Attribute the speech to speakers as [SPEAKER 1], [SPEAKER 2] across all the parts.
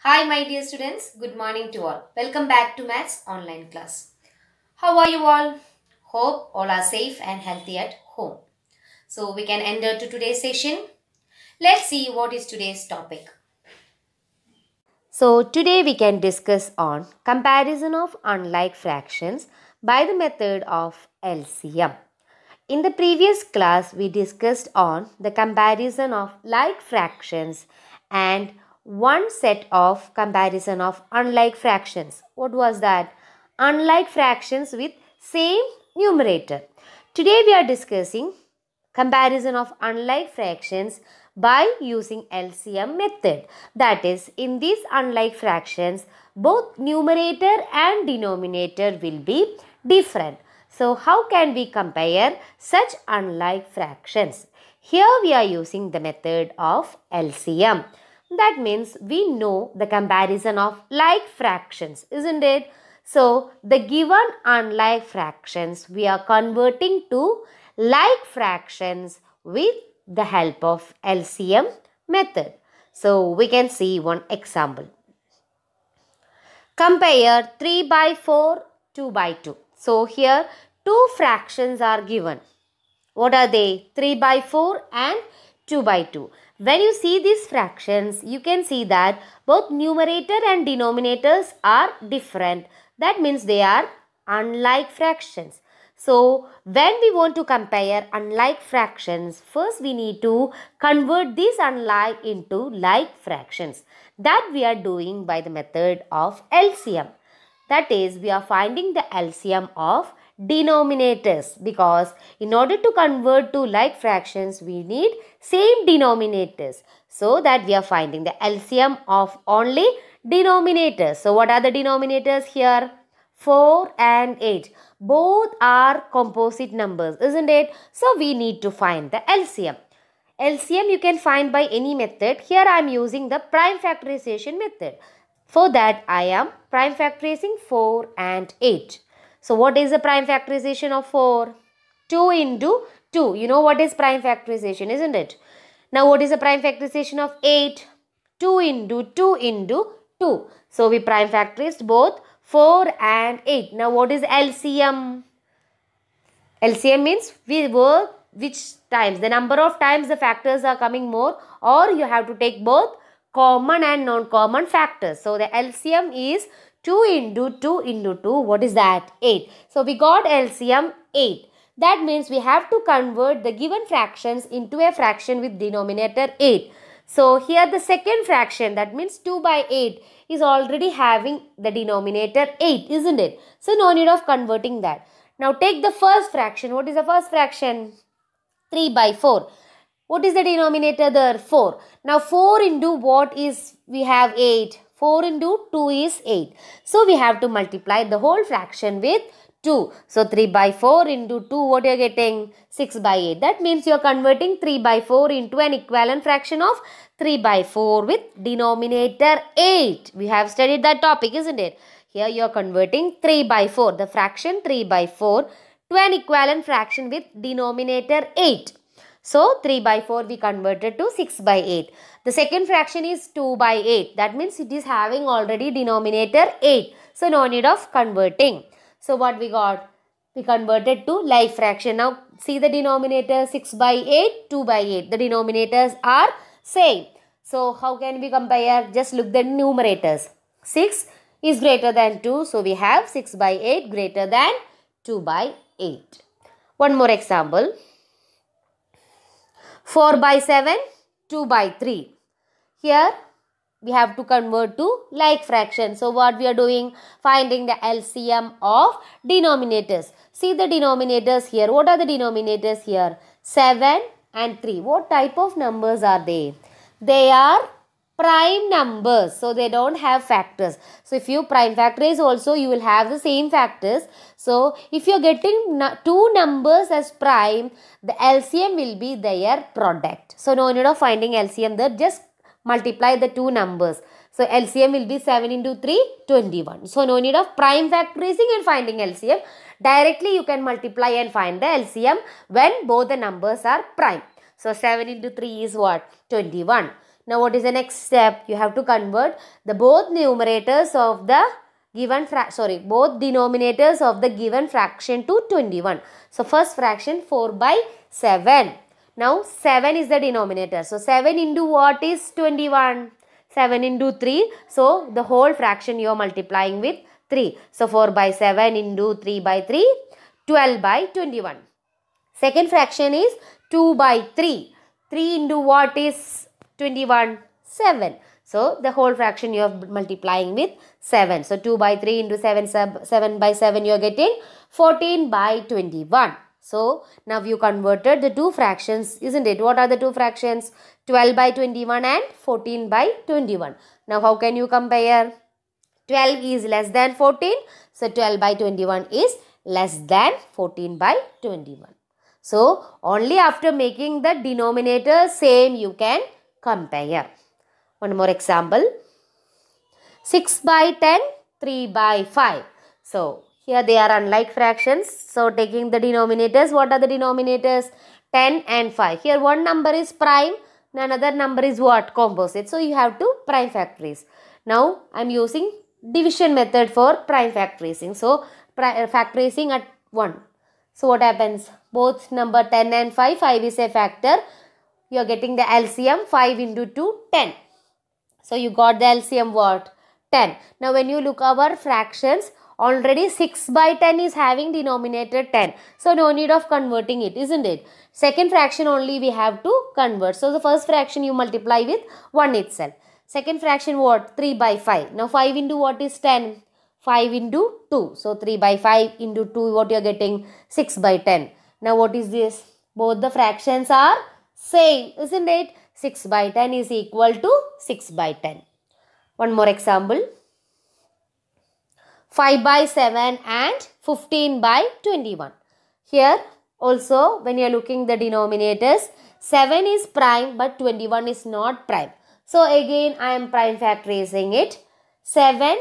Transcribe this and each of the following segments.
[SPEAKER 1] Hi my dear students, good morning to all. Welcome back to Maths online class. How are you all? Hope all are safe and healthy at home. So we can enter to today's session. Let's see what is today's topic. So today we can discuss on comparison of unlike fractions by the method of LCM. In the previous class, we discussed on the comparison of like fractions and one set of comparison of unlike fractions. What was that? Unlike fractions with same numerator. Today we are discussing comparison of unlike fractions by using LCM method. That is, in these unlike fractions, both numerator and denominator will be different. So, how can we compare such unlike fractions? Here we are using the method of LCM. That means we know the comparison of like fractions, isn't it? So, the given unlike fractions we are converting to like fractions with the help of LCM method. So, we can see one example. Compare 3 by 4, 2 by 2. So, here two fractions are given. What are they? 3 by 4 and 2 by 2. When you see these fractions, you can see that both numerator and denominators are different. That means they are unlike fractions. So, when we want to compare unlike fractions, first we need to convert these unlike into like fractions. That we are doing by the method of LCM. That is, we are finding the LCM of denominators, because in order to convert to like fractions we need same denominators. So that we are finding the LCM of only denominators. So what are the denominators here? 4 and 8. Both are composite numbers, isn't it? So we need to find the LCM. LCM you can find by any method. Here I am using the prime factorization method. For that I am prime factorizing 4 and 8. So what is the prime factorization of 4? 2 into 2. You know what is prime factorization, isn't it? Now what is the prime factorization of 8? 2 into 2 into 2. So we prime factorized both 4 and 8. Now what is LCM? LCM means we work which times, the number of times the factors are coming more, or you have to take both common and non-common factors. So the LCM is 2 into 2 into 2. What is that? 8. So we got LCM 8. That means we have to convert the given fractions into a fraction with denominator 8. So here the second fraction, that means 2 by 8, is already having the denominator 8, isn't it? So no need of converting that. Now take the first fraction. What is the first fraction? 3 by 4. What is the denominator there? 4. Now 4 into what is, we have 8. 4 into 2 is 8. So we have to multiply the whole fraction with 2. So 3 by 4 into 2, what you are getting? 6 by 8. That means you are converting 3 by 4 into an equivalent fraction of 3 by 4 with denominator 8. We have studied that topic, isn't it? Here you are converting 3 by 4, the fraction 3 by 4, to an equivalent fraction with denominator 8. So 3 by 4 we converted to 6 by 8. The second fraction is 2 by 8. That means it is having already denominator 8. So no need of converting. So what we got? We converted to like fraction. Now see the denominator 6 by 8, 2 by 8. The denominators are same. So how can we compare? Just look the numerators. 6 is greater than 2. So we have 6 by 8 greater than 2 by 8. One more example. 4 by 7, 2 by 3. Here we have to convert to like fraction. So what we are doing? Finding the LCM of denominators. See the denominators here. What are the denominators here? 7 and 3. What type of numbers are they? They are prime numbers. So they don't have factors. So if you prime factorize also, you will have the same factors. So if you are getting two numbers as prime, the LCM will be their product. So no need of finding LCM there. Just multiply the two numbers. So LCM will be 7 into 3, 21. So no need of prime factorizing and finding LCM. Directly you can multiply and find the LCM when both the numbers are prime. So 7 into 3 is what? 21. Now what is the next step? You have to convert the both numerators of the given both denominators of the given fraction to 21. So first fraction 4 by 7. Now 7 is the denominator. So 7 into what is 21? 7 into 3. So the whole fraction you are multiplying with 3. So 4 by 7 into 3 by 3, 12 by 21. Second fraction is 2 by 3. 3 into what is 21? 7. So the whole fraction you are multiplying with 7. So 2 by 3 into 7 by 7 you are getting 14 by 21. So now you converted the two fractions, isn't it? What are the two fractions? 12 by 21 and 14 by 21. Now how can you compare? 12 is less than 14. So 12 by 21 is less than 14 by 21. So only after making the denominator same you can compare. One more example. 6 by 10, 3 by 5. So here they are unlike fractions. So taking the denominators, what are the denominators? 10 and 5. Here one number is prime, another number is what? Composite. So you have to prime factorize. Now I am using division method for prime factorizing. So factorizing at 1. So what happens? Both number 10 and 5, 5 is a factor. You are getting the LCM 5 into 2, 10. So you got the LCM what? 10. Now when you look our fractions, already 6 by 10 is having denominator 10. So no need of converting it, isn't it? Second fraction only we have to convert. So the first fraction you multiply with 1 itself. Second fraction what? 3 by 5. Now 5 into what is 10? 5 into 2. So 3 by 5 into 2, what you are getting? 6 by 10. Now what is this? Both the fractions are same, isn't it? 6 by 10 is equal to 6 by 10. One more example. 5 by 7 and 15 by 21. Here also when you are looking the denominators, 7 is prime but 21 is not prime. So again I am prime factorizing it. 7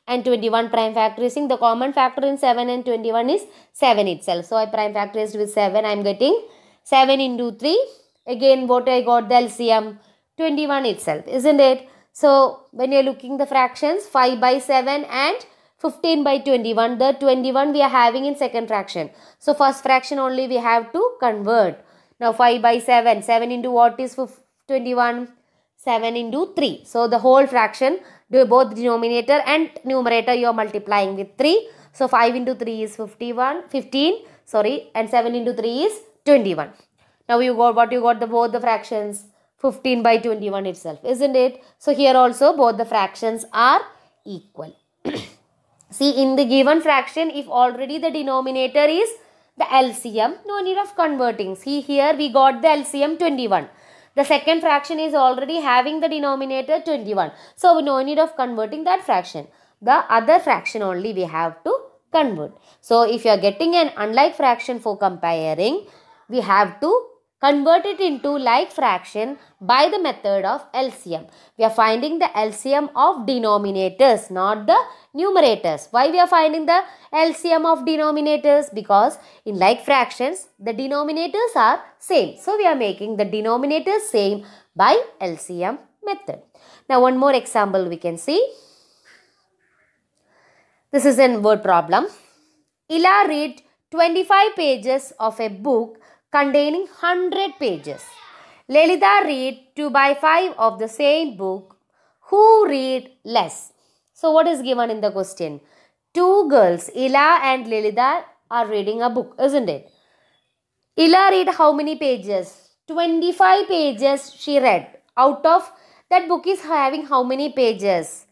[SPEAKER 1] and 21 prime factorizing. The common factor in 7 and 21 is 7 itself. So I prime factorized with 7. I am getting 7 into 3. Again what I got the LCM? 21 itself, isn't it? So when you are looking the fractions, 5 by 7 and 15 by 21. The 21 we are having in second fraction. So first fraction only we have to convert. Now 5 by 7. 7 into what is 21? 7 into 3. So the whole fraction, both denominator and numerator you are multiplying with 3. So 5 into 3 is 15 and 7 into 3 is 21. Now you got what? You got both the fractions 15 by 21 itself, isn't it? So here also both the fractions are equal. See, in the given fraction, if already the denominator is the LCM, no need of converting. See, here we got the LCM 21. The second fraction is already having the denominator 21. So no need of converting that fraction. The other fraction only we have to convert. So if you are getting an unlike fraction for comparing, we have to convert it into like fraction by the method of LCM. We are finding the LCM of denominators, not the numerators. Why we are finding the LCM of denominators? Because in like fractions, the denominators are same. So we are making the denominators same by LCM method. Now one more example we can see. This is a word problem. Ila read 25 pages of a book containing 100 pages. Lelita read 2 by 5 of the same book. Who read less? So what is given in the question? Two girls, Ila and Lelita, are reading a book, isn't it? Ila read how many pages? 25 pages she read. Out of that book is having how many pages?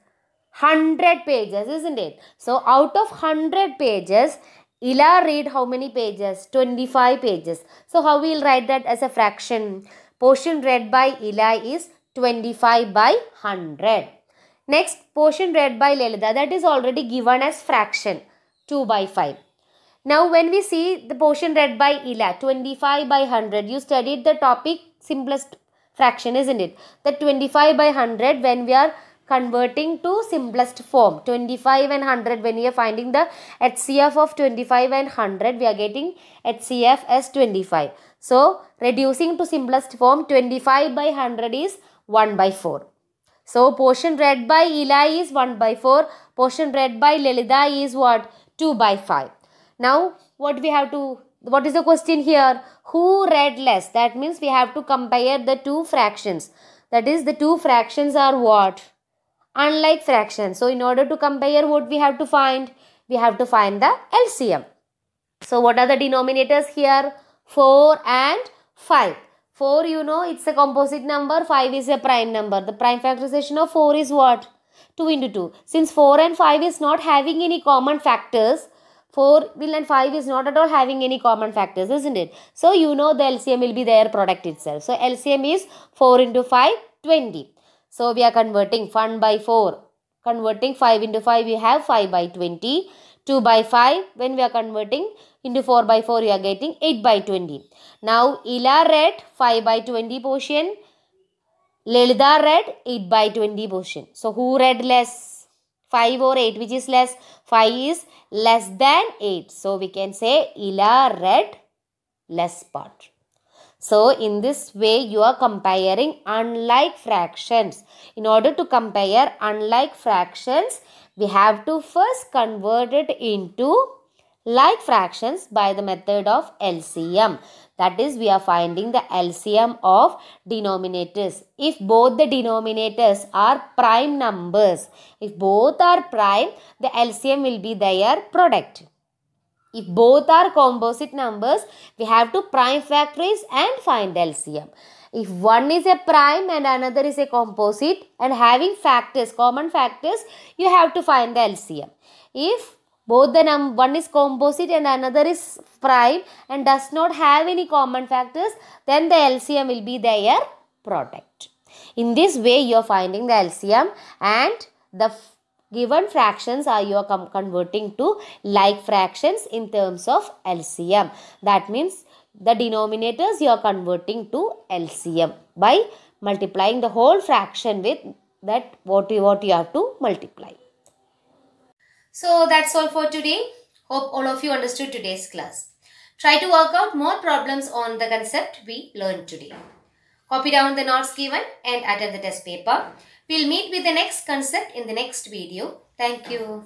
[SPEAKER 1] 100 pages, isn't it? So out of 100 pages, Ila read how many pages? 25 pages. So how we will write that as a fraction? Portion read by Ila is 25 by 100. Next, portion read by Lelita, that is already given as fraction, 2 by 5. Now when we see the portion read by Ila, 25 by 100, you studied the topic simplest fraction, isn't it? The 25 by 100 when we are converting to simplest form, 25 and 100, when we are finding the HCF of 25 and 100, we are getting HCF as 25. So reducing to simplest form, 25 by 100 is 1 by 4. So portion read by Eli is 1 by 4. Portion read by Lalita is what? 2 by 5. Now what is the question here? Who read less? That means we have to compare the two fractions. That is, the two fractions are what? Unlike fractions. So in order to compare, what we have to find? We have to find the LCM. So what are the denominators here? 4 and 5. 4, you know, it's a composite number. 5 is a prime number. The prime factorization of 4 is what? 2 into 2. Since 4 and 5 is not having any common factors, 4 and 5 is not at all having any common factors, isn't it? So you know the LCM will be their product itself. So LCM is 4 into 5, 20. So we are converting 1 by 4. Converting 5 into 5, we have 5 by 20. 2 by 5, when we are converting into 4 by 4, we are getting 8 by 20. Now Ila read 5 by 20 portion. Lalita read 8 by 20 portion. So who read less? 5 or 8, which is less? 5 is less than 8. So we can say Ila read less part. So in this way you are comparing unlike fractions. In order to compare unlike fractions, we have to first convert it into like fractions by the method of LCM. That is, we are finding the LCM of denominators. If both the denominators are prime numbers, if both are prime, the LCM will be their product. If both are composite numbers, we have to prime factorize and find LCM. If one is a prime and another is a composite and having factors, common factors, you have to find the LCM. If both the one is composite and another is prime and does not have any common factors, then the LCM will be their product. In this way, you are finding the LCM and the given fractions are you are converting to like fractions in terms of LCM. That means the denominators you are converting to LCM by multiplying the whole fraction with that what you have to multiply. So that's all for today. Hope all of you understood today's class. Try to work out more problems on the concept we learned today. Copy down the notes given and attend the test paper. We'll meet with the next concept in the next video. Thank you.